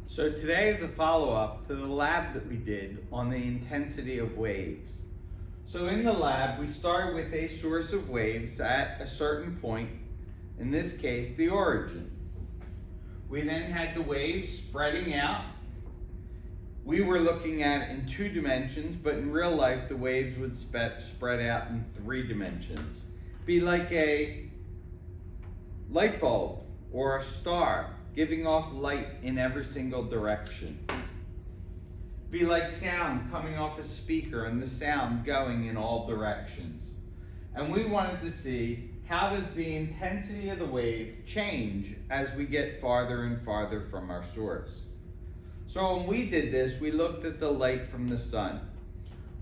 So today is a follow-up to the lab that we did on the intensity of waves. So in the lab, we started with a source of waves at a certain point, in this case, the origin. We then had the waves spreading out. We were looking at in 2 dimensions, but in real life, the waves would spread out in 3 dimensions. Be like a light bulb or a star, giving off light in every single direction. Be like sound coming off a speaker and the sound going in all directions. And we wanted to see, how does the intensity of the wave change as we get farther and farther from our source? So when we did this, we looked at the light from the sun.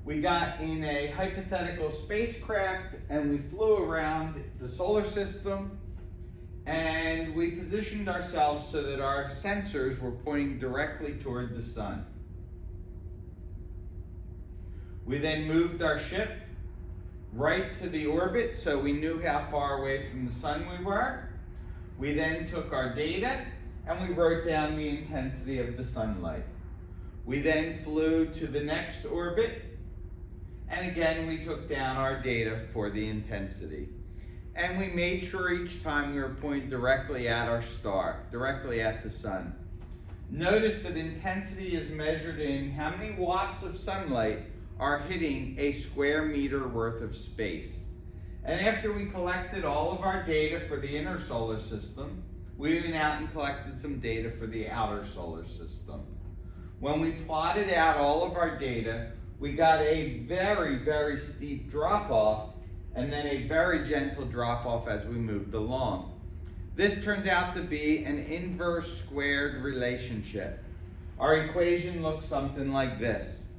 We got in a hypothetical spacecraft and we flew around the solar system, and we positioned ourselves so that our sensors were pointing directly toward the sun. We then moved our ship right to the orbit so we knew how far away from the sun we were. We then took our data and we wrote down the intensity of the sunlight. We then flew to the next orbit, and again we took down our data for the intensity. And we made sure each time we were pointing directly at our star, directly at the sun. Notice that intensity is measured in how many watts of sunlight are hitting a square meter worth of space. And after we collected all of our data for the inner solar system, we went out and collected some data for the outer solar system. When we plotted out all of our data, we got a very, very steep drop-off and then a very gentle drop-off as we moved along. This turns out to be an inverse squared relationship. Our equation looks something like this.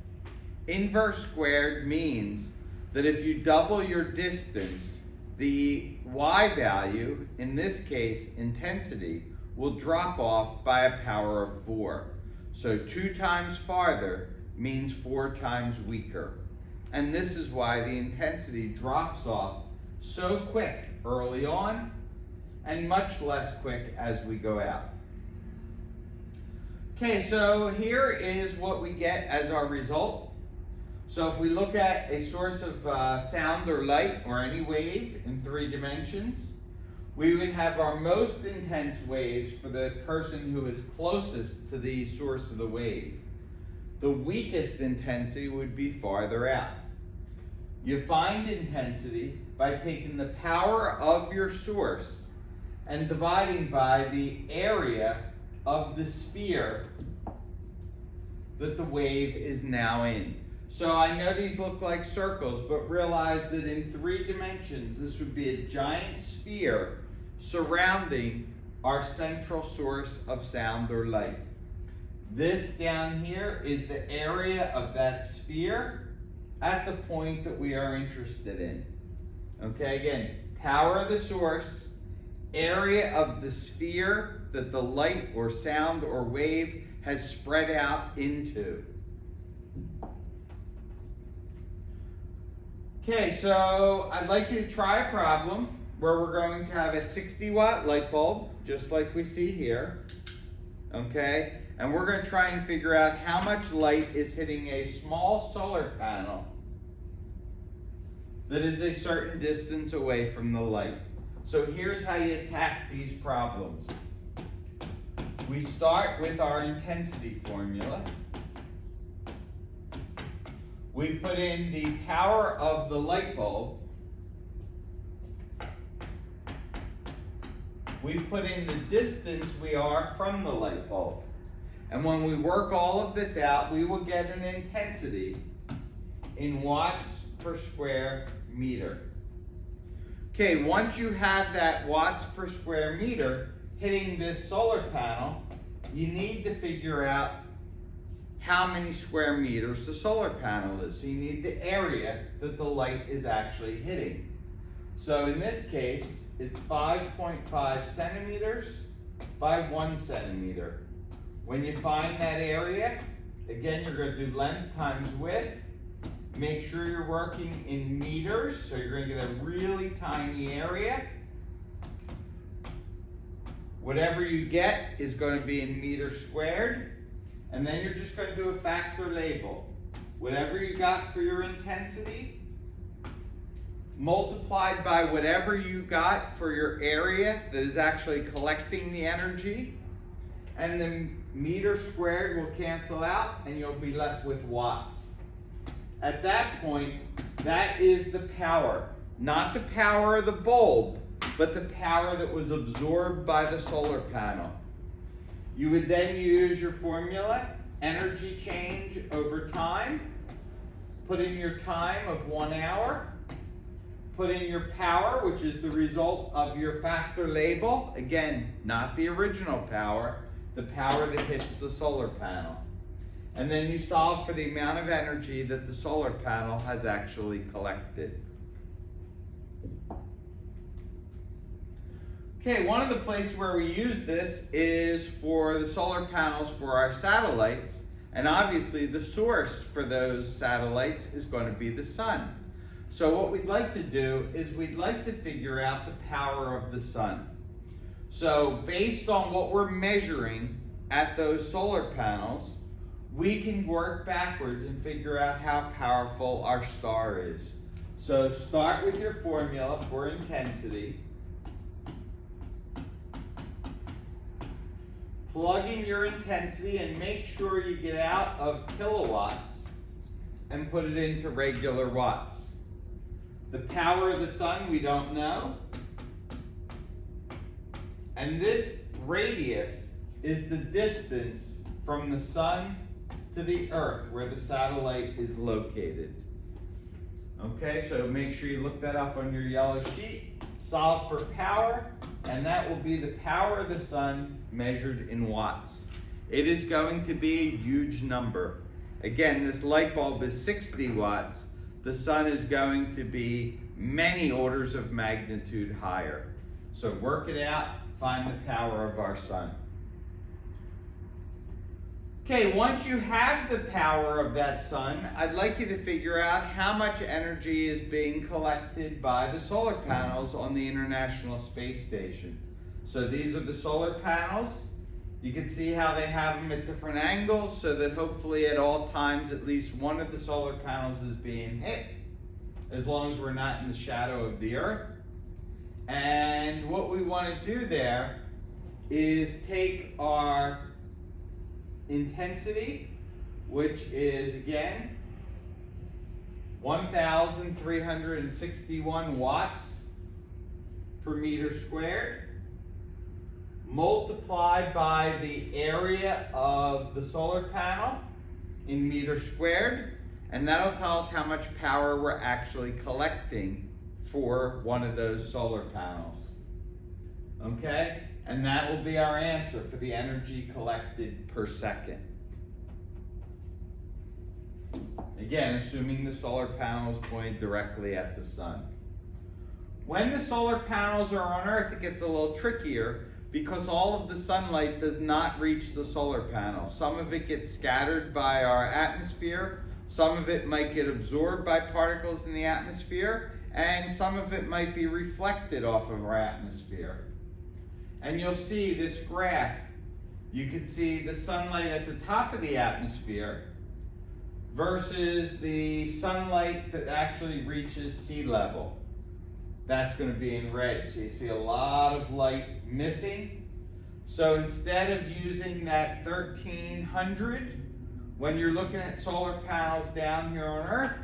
Inverse squared means that if you double your distance, the y value, in this case intensity, will drop off by a power of 4. So 2 times farther means 4 times weaker. And this is why the intensity drops off so quick early on and much less quick as we go out. Okay, so here is what we get as our result. So if we look at a source of sound or light or any wave in 3 dimensions, we would have our most intense waves for the person who is closest to the source of the wave. The weakest intensity would be farther out. You find intensity by taking the power of your source and dividing by the area of the sphere that the wave is now in. So I know these look like circles, but realize that in 3 dimensions, this would be a giant sphere surrounding our central source of sound or light. This down here is the area of that sphere at the point that we are interested in. Okay, again, power of the source, area of the sphere that the light or sound or wave has spread out into. Okay, so I'd like you to try a problem where we're going to have a 60-watt light bulb, just like we see here. Okay, and we're going to try and figure out how much light is hitting a small solar panel that is a certain distance away from the light. So here's how you attack these problems. We start with our intensity formula. We put in the power of the light bulb. We put in the distance we are from the light bulb. And when we work all of this out, we will get an intensity in watts per square meter. Okay, once you have that watts per square meter hitting this solar panel, you need to figure out how many square meters the solar panel is. So you need the area that the light is actually hitting. So in this case, it's 5.5 centimeters by 1 centimeter. When you find that area, again, you're going to do length times width. Make sure you're working in meters, so you're going to get a really tiny area. Whatever you get is going to be in meters squared. And then you're just going to do a factor label. Whatever you got for your intensity, multiplied by whatever you got for your area that is actually collecting the energy. And the meter squared will cancel out and you'll be left with watts. At that point, that is the power. Not the power of the bulb, but the power that was absorbed by the solar panel. You would then use your formula, energy change over time, put in your time of 1 hour, put in your power, which is the result of your factor label. Again, not the original power, the power that hits the solar panel. And then you solve for the amount of energy that the solar panel has actually collected. Okay, one of the places where we use this is for the solar panels for our satellites, and obviously the source for those satellites is going to be the sun. So what we'd like to do is we'd like to figure out the power of the sun. So based on what we're measuring at those solar panels, we can work backwards and figure out how powerful our star is. So start with your formula for intensity. Plug in your intensity and make sure you get out of kilowatts and put it into regular watts. The power of the sun, we don't know. And this radius is the distance from the sun to the earth where the satellite is located. Okay, so make sure you look that up on your yellow sheet. Solve for power, and that will be the power of the sun measured in watts. It is going to be a huge number. Again, this light bulb is 60 watts. The sun is going to be many orders of magnitude higher. So work it out, find the power of our sun. Okay, once you have the power of that sun, I'd like you to figure out how much energy is being collected by the solar panels on the International Space Station. So these are the solar panels. You can see how they have them at different angles so that hopefully at all times at least one of the solar panels is being hit, as long as we're not in the shadow of the Earth. And what we want to do there is take our intensity, which is again 1,361 watts per meter squared, multiplied by the area of the solar panel in meters squared, and that'll tell us how much power we're actually collecting for one of those solar panels. Okay? And that will be our answer for the energy collected per second. Again, assuming the solar panel is pointed directly at the sun. When the solar panels are on Earth, it gets a little trickier because all of the sunlight does not reach the solar panel. Some of it gets scattered by our atmosphere, some of it might get absorbed by particles in the atmosphere, and some of it might be reflected off of our atmosphere. And you'll see this graph. You can see the sunlight at the top of the atmosphere versus the sunlight that actually reaches sea level. That's going to be in red. So you see a lot of light missing. So instead of using that 1300, when you're looking at solar panels down here on Earth,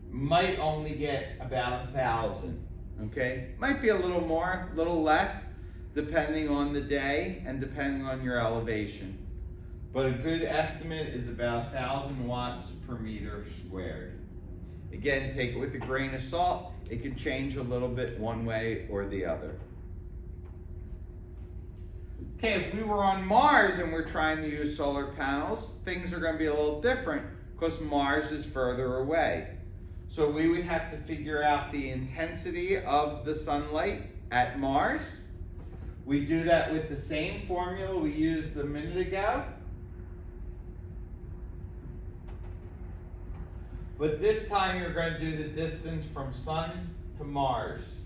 might only get about 1,000. Okay? Might be a little more, a little less, depending on the day and depending on your elevation. But a good estimate is about 1,000 watts per meter squared. Again, take it with a grain of salt. It could change a little bit one way or the other. Okay, if we were on Mars and we're trying to use solar panels, things are going to be a little different because Mars is further away. So we would have to figure out the intensity of the sunlight at Mars. We do that with the same formula we used a minute ago. But this time you're going to do the distance from Sun to Mars.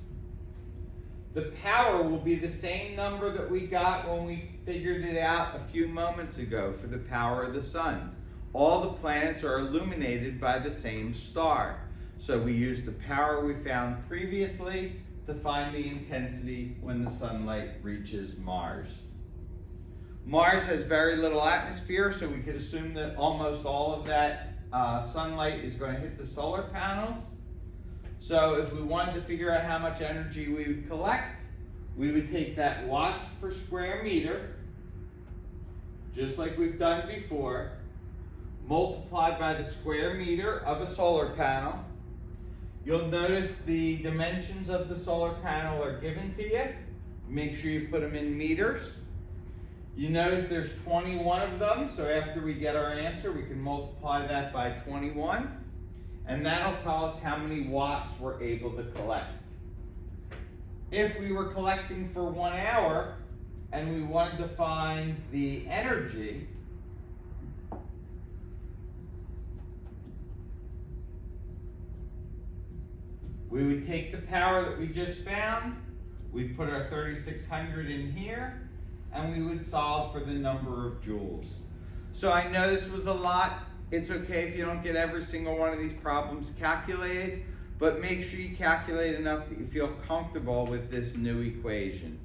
The power will be the same number that we got when we figured it out a few moments ago for the power of the sun. All the planets are illuminated by the same star. So we use the power we found previously to find the intensity when the sunlight reaches Mars. Mars has very little atmosphere, so we could assume that almost all of that sunlight is going to hit the solar panels. So if we wanted to figure out how much energy we would collect, we would take that watts per square meter, just like we've done before, multiplied by the square meter of a solar panel. You'll notice the dimensions of the solar panel are given to you. Make sure you put them in meters. You notice there's 21 of them, so after we get our answer, we can multiply that by 21, and that'll tell us how many watts we're able to collect. If we were collecting for 1 hour, and we wanted to find the energy, we would take the power that we just found, we'd put our 3600 in here, and we would solve for the number of joules. So I know this was a lot. It's okay if you don't get every single one of these problems calculated, but make sure you calculate enough that you feel comfortable with this new equation.